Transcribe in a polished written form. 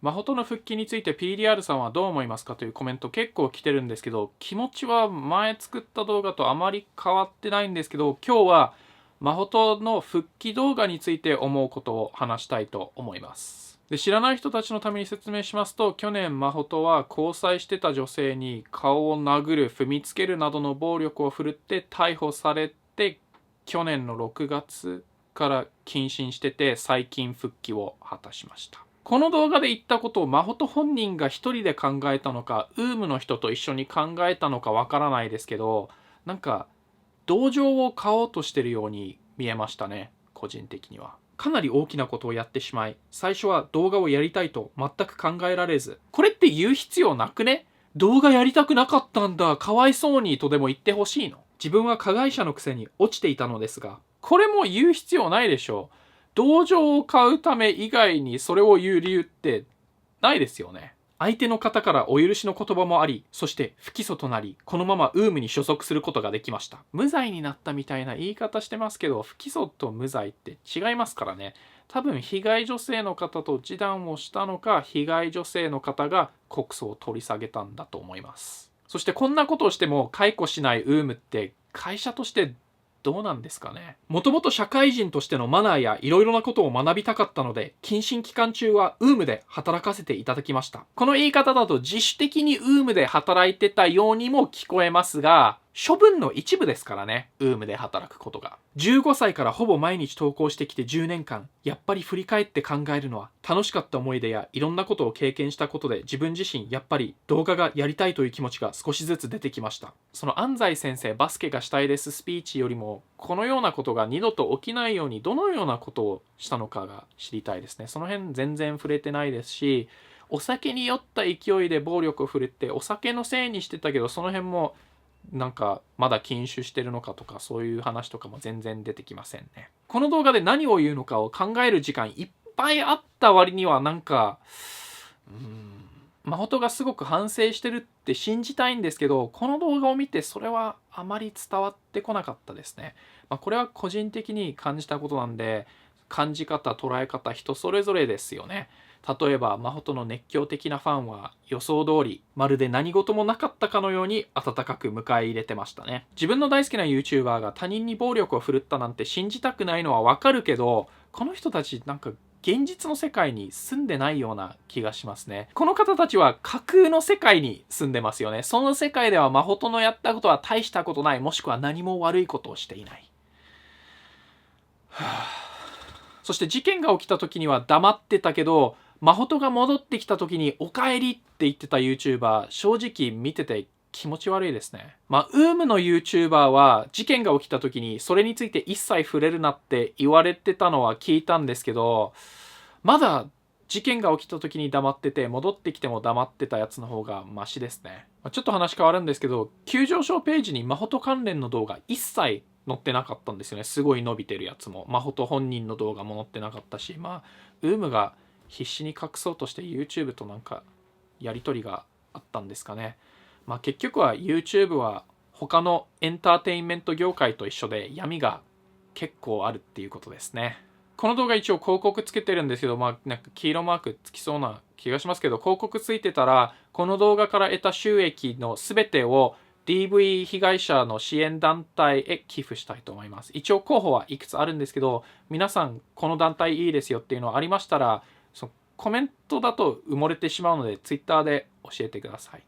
マホトの復帰について PDR さんはどう思いますかというコメント結構来てるんですけど、気持ちは前作った動画とあまり変わってないんですけど、今日はマホトの復帰動画について思うことを話したいと思います。で、知らない人たちのために説明しますと、去年マホトは交際してた女性に顔を殴る、踏みつけるなどの暴力を振るって逮捕されて、去年の6月から謹慎してて、最近復帰を果たしました。この動画で言ったことをマホト本人が一人で考えたのか、ウームの人と一緒に考えたのかわからないですけど、なんか同情を買おうとしてるように見えましたね、個人的には。かなり大きなことをやってしまい、最初は動画をやりたいと全く考えられず、これって言う必要なくね？動画やりたくなかったんだ、かわいそうにとでも言ってほしいの？自分は加害者のくせに落ちていたのですが、これも言う必要ないでしょう。同情を買うため以外にそれを言う理由ってないですよね。相手の方からお許しの言葉もあり、そして不起訴となり、このままウームに所属することができました。無罪になったみたいな言い方してますけど、不起訴と無罪って違いますからね。多分被害女性の方と示談をしたのか、被害女性の方が告訴を取り下げたんだと思います。そしてこんなことをしても解雇しないウームって会社としてどうなんですかね。もともと社会人としてのマナーやいろいろなことを学びたかったので、謹慎期間中はウームで働かせていただきました。この言い方だと自主的にウームで働いてたようにも聞こえますが、処分の一部ですからね、ウームで働くことが。15歳からほぼ毎日投稿してきて10年間、やっぱり振り返って考えるのは、楽しかった思い出やいろんなことを経験したことで自分自身やっぱり動画がやりたいという気持ちが少しずつ出てきました。その安西先生バスケがしたいですスピーチよりも、このようなことが二度と起きないようにどのようなことをしたのかが知りたいですね。その辺全然触れてないですし、お酒に酔った勢いで暴力を振るってお酒のせいにしてたけど、その辺もなんかまだ禁酒してるのかとか、そういう話とかも全然出てきませんね。この動画で何を言うのかを考える時間いっぱいあった割にはなんかマホトがすごく反省してるって信じたいんですけど、この動画を見てそれはあまり伝わってこなかったですね。これは個人的に感じたことなんで、感じ方捉え方人それぞれですよね。例えばマホトの熱狂的なファンは予想通りまるで何事もなかったかのように温かく迎え入れてましたね。自分の大好きな YouTuber が他人に暴力を振るったなんて信じたくないのはわかるけど、この人たちなんか現実の世界に住んでないような気がしますね。この方たちは架空の世界に住んでますよね。その世界ではマホトのやったことは大したことない、もしくは何も悪いことをしていない。そして事件が起きた時には黙ってたけど、マホトが戻ってきた時におかえりって言ってた YouTuber、正直見てて気持ち悪いですね。ウームの YouTuber は事件が起きた時にそれについて一切触れるなって言われてたのは聞いたんですけど、まだ事件が起きた時に黙ってて戻ってきても黙ってたやつの方がマシですね。ちょっと話変わるんですけど、急上昇ページにマホト関連の動画一切載ってなかったんですよね。すごい伸びてるやつも。マホト本人の動画も載ってなかったし、ウームが必死に隠そうとして YouTube となんかやり取りがあったんですかね。結局は YouTube は他のエンターテインメント業界と一緒で闇が結構あるっていうことですね。この動画一応広告つけてるんですけど、なんか黄色マークつきそうな気がしますけど、広告ついてたら、この動画から得た収益の全てを DV 被害者の支援団体へ寄付したいと思います。一応候補はいくつあるんですけど、皆さんこの団体いいですよっていうのありましたら、コメントだと埋もれてしまうので Twitter で教えてください。